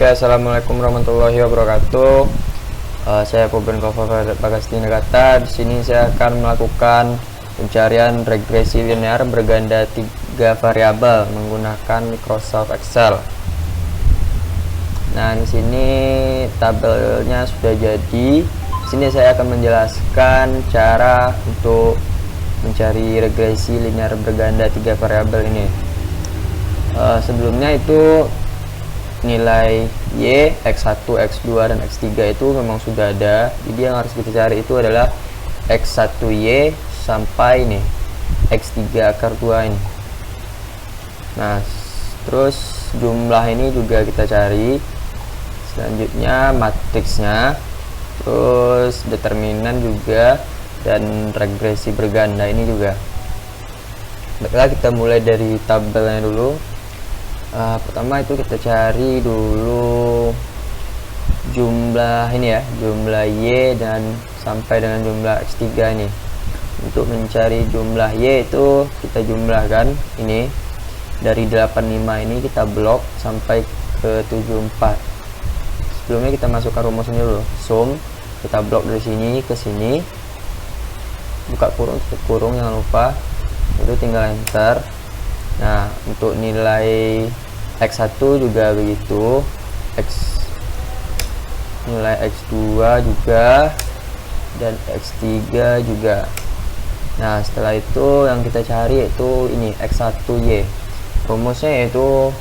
Oke, assalamualaikum warahmatullahi wabarakatuh. Saya Poben Kova Bagasti Negata. Di sini saya akan melakukan pencarian regresi linear berganda 3 variabel menggunakan Microsoft Excel. Nah, di sini tabelnya sudah jadi. Di sini saya akan menjelaskan cara untuk mencari regresi linear berganda 3 variabel ini. Sebelumnya itu nilai Y, X1, X2, dan X3 itu memang sudah ada. Jadi yang harus kita cari itu adalah X1Y sampai nih X3 akar 2 ini. Nah, terus jumlah ini juga kita cari. Selanjutnya matriksnya, terus determinan juga, dan regresi berganda ini juga. Baiklah, kita mulai dari tabelnya dulu. Pertama itu kita cari dulu jumlah ini ya, jumlah Y dan sampai dengan jumlah X3 ini. Untuk mencari jumlah Y itu kita jumlahkan ini dari 85 ini kita blok sampai ke 74. Sebelumnya kita masukkan rumusnya dulu. Sum, kita blok dari sini ke sini, buka kurung, tutup kurung, jangan lupa. Itu tinggal enter. Nah, untuk nilai X1 juga begitu, nilai X2 juga, dan X3 juga. Nah, setelah itu yang kita cari itu ini X1Y. Rumusnya yaitu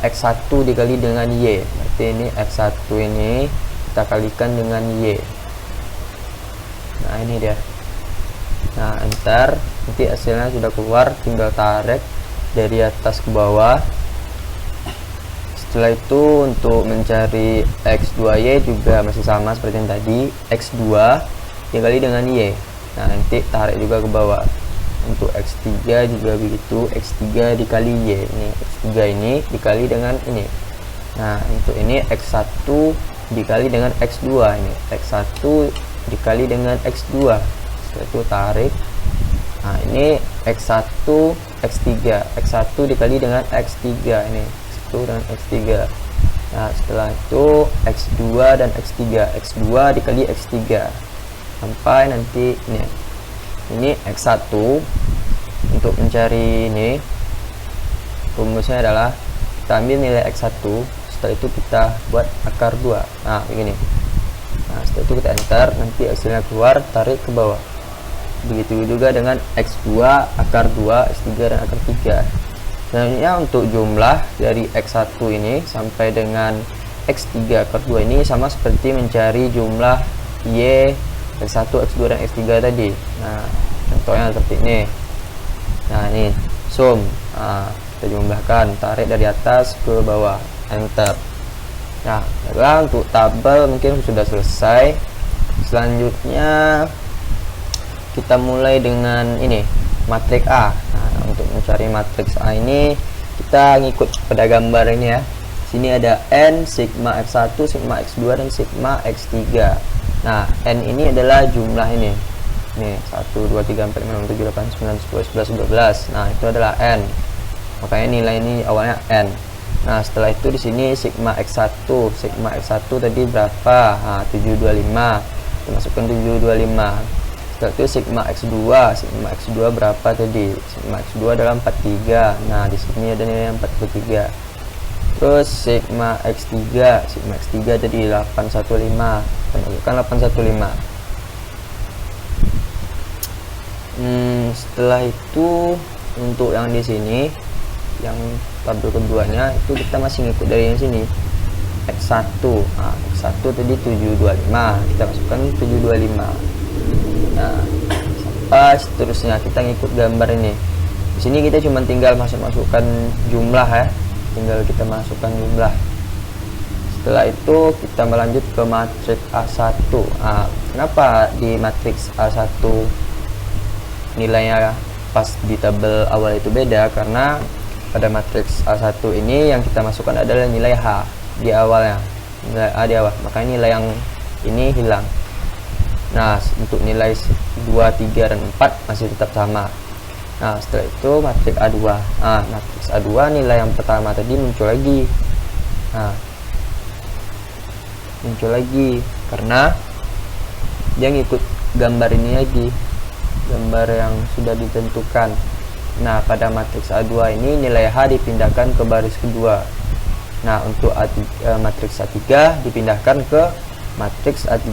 X1 dikali dengan Y. Berarti ini X1 ini kita kalikan dengan Y. Nah, ini dia. Nah, enter. Nanti hasilnya sudah keluar, tinggal tarik dari atas ke bawah. Setelah itu untuk mencari X2Y juga masih sama seperti yang tadi, X2 dikali dengan Y. Nah, nanti tarik juga ke bawah. Untuk X3 juga begitu, X3 dikali Y. Ini X3 ini dikali dengan ini. Nah, untuk ini X1 dikali dengan X2, ini X1 dikali dengan X2. Setelah itu tarik. Nah, ini X1, X3, X1 dikali dengan X3, ini X1 dengan X3. Nah, setelah itu X2 dan X3, X2 dikali X3 sampai nanti ini X1. Untuk mencari ini rumusnya adalah kita ambil nilai X1, setelah itu kita buat akar 2. Nah, begini. Nah, setelah itu kita enter, nanti hasilnya keluar, tarik ke bawah. Begitu juga dengan X2 akar 2, X3 dan akar 3. Selanjutnya untuk jumlah dari X1 ini sampai dengan X3 akar 2 ini sama seperti mencari jumlah Y, X1, X2 dan X3 tadi. Nah, contohnya seperti ini. Nah, ini sum. Nah, kita jumlahkan, tarik dari atas ke bawah, enter. Nah, untuk tabel mungkin sudah selesai. Selanjutnya kita mulai dengan ini matriks A. Nah, untuk mencari matriks A ini kita ngikut pada gambar ini ya. Sini ada N, sigma X1, sigma X2 dan sigma X3. Nah, N ini adalah jumlah ini. Nih, 1 2 3 4 5 6 7 8 9 10 11 12. Nah, itu adalah N. Makanya nilai ini awalnya N. Nah, setelah itu di sini sigma X1. Sigma X1 tadi berapa? Nah, 725. Kita masukkan 725. Setelah itu sigma X2 berapa tadi? Sigma X2 adalah 43. Nah, di sini ada nilai 43. Terus sigma X3 tadi 815. Masukkan 815. Setelah itu untuk yang di sini, yang tabel keduanya itu kita masih ngikut dari yang sini. X1. Nah, X1 tadi 725. Kita masukkan 725. Nah, sampai seterusnya kita ngikut gambar ini. Di sini kita cuma tinggal masukkan jumlah ya, tinggal kita masukkan jumlah. Setelah itu kita melanjut ke matriks A1. Nah, kenapa di matriks A1 nilainya pas di tabel awal itu beda? Karena pada matriks A1 ini yang kita masukkan adalah nilai H di awalnya, nilai A di awal, makanya nilai yang ini hilang. Nah, untuk nilai 2, 3, dan 4 masih tetap sama. Nah, setelah itu matriks A2. Nah, matriks A2 nilai yang pertama tadi muncul lagi. Nah, muncul lagi karena dia ngikut gambar ini lagi, gambar yang sudah ditentukan. Nah, pada matriks A2 ini nilai H dipindahkan ke baris kedua. Nah, untuk matriks A3 dipindahkan ke matriks A3.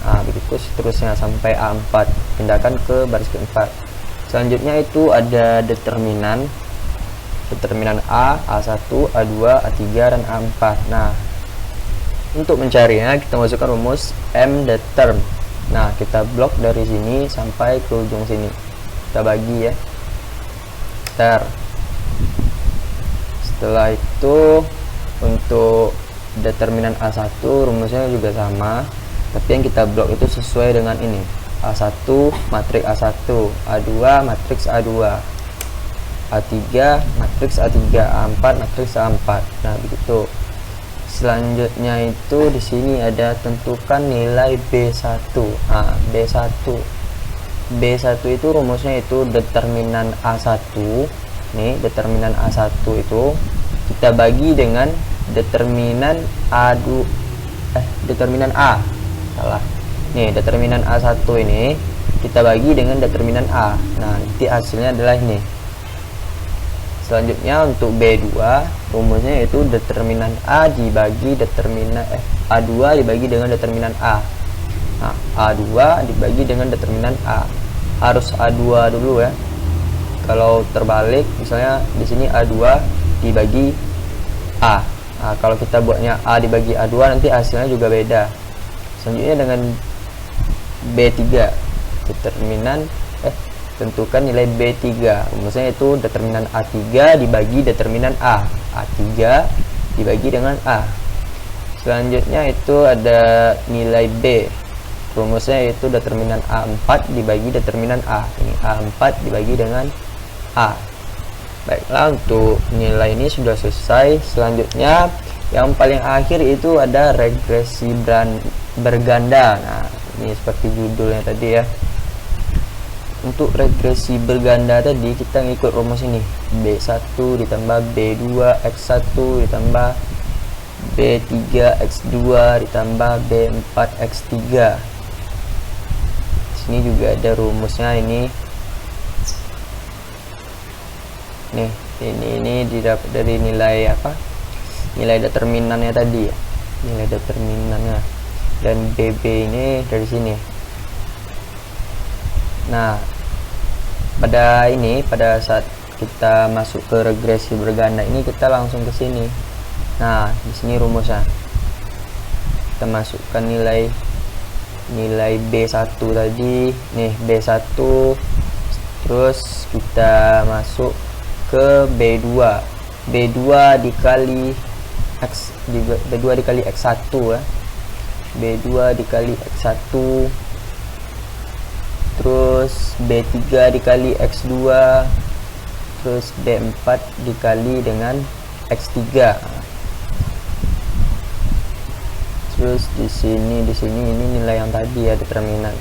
Nah, begitu seterusnya sampai A4 pindahkan ke baris keempat. Selanjutnya itu ada determinan A, A1, A2, A3, dan A4. Nah, untuk mencarinya kita masukkan rumus mdeterm. Nah, kita blok dari sini sampai ke ujung sini, kita bagi ya, setelah itu untuk determinan A1 rumusnya juga sama, tapi yang kita blok itu sesuai dengan ini, A1 matriks A1, A2 matriks A2, A3 matriks A3, A4 matriks A4. Nah, begitu. Selanjutnya itu di sini ada tentukan nilai B1. Nah, B1 itu rumusnya itu determinan A1. Nih, determinan A1 itu kita bagi dengan determinan A2 determinan A. Salah. Nih, determinan A1 ini kita bagi dengan determinan A. Nah, nanti hasilnya adalah ini. Selanjutnya untuk B2 rumusnya yaitu determinan A dibagi determinan A2 dibagi dengan determinan A. Nah, A2 dibagi dengan determinan A. Harus A2 dulu ya. Kalau terbalik misalnya di sini A2 dibagi A. Nah, kalau kita buatnya A dibagi A2 nanti hasilnya juga beda. Selanjutnya dengan B3 determinan tentukan nilai B3. Rumusnya itu determinan A3 dibagi determinan A. A3 dibagi dengan A. Selanjutnya itu ada nilai B. Rumusnya itu determinan A4 dibagi determinan A. Ini A4 dibagi dengan A. Baiklah, untuk nilai ini sudah selesai. Selanjutnya yang paling akhir itu ada regresi berganda. Nah, ini seperti judulnya tadi ya. Untuk regresi berganda tadi kita ngikut rumus ini, B1 ditambah B2 X1 ditambah B3 X2 ditambah B4 X3. Sini juga ada rumusnya ini. Nih, ini didapat dari nilai apa? Nilai determinannya tadi ya. Nilai determinannya. Dan BB ini dari sini. Nah, pada saat kita masuk ke regresi berganda ini kita langsung ke sini. Nah, di sini rumusnya. Kita masukkan nilai B1 tadi. Nih, B1. Terus kita masuk ke B2. B2 dikali X1 ya. B2 dikali X1. Terus B3 dikali X2, terus B4 dikali dengan X3. Terus di sini ini nilai yang tadi ya, determinan.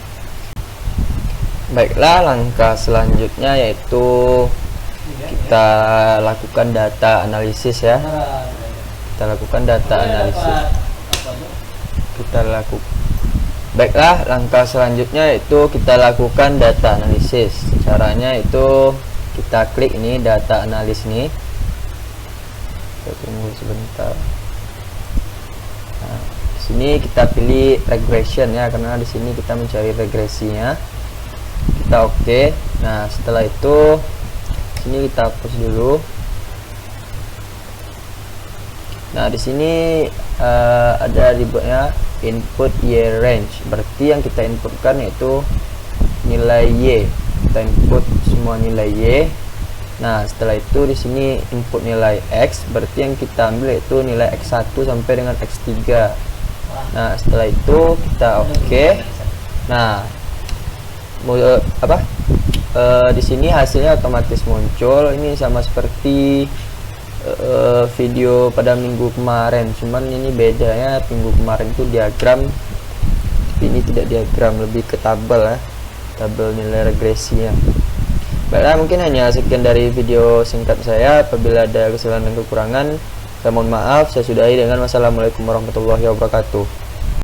Baiklah, langkah selanjutnya yaitu kita lakukan data analisis ya. Baiklah, langkah selanjutnya itu kita lakukan data analisis. Caranya itu kita klik ini data analis ini. Kita tunggu sebentar. Nah, di sini kita pilih regression ya, karena di sini kita mencari regresinya. Kita oke. Nah, setelah itu sini kita hapus dulu. Nah, di sini ada dibuatnya input Y range, berarti yang kita inputkan yaitu nilai Y. Kita input semua nilai Y. Nah, setelah itu di sini input nilai X, berarti yang kita ambil yaitu nilai X1 sampai dengan X3. Nah, setelah itu kita oke. Nah, di sini hasilnya otomatis muncul. Ini sama seperti video pada minggu kemarin, cuman ini bedanya minggu kemarin itu diagram, tapi ini tidak diagram, lebih ke tabel ya, tabel nilai regresinya. Baiklah, mungkin hanya sekian dari video singkat saya. Apabila ada kesalahan dan kekurangan Saya mohon maaf, saya sudahi dengan wassalamualaikum warahmatullahi wabarakatuh.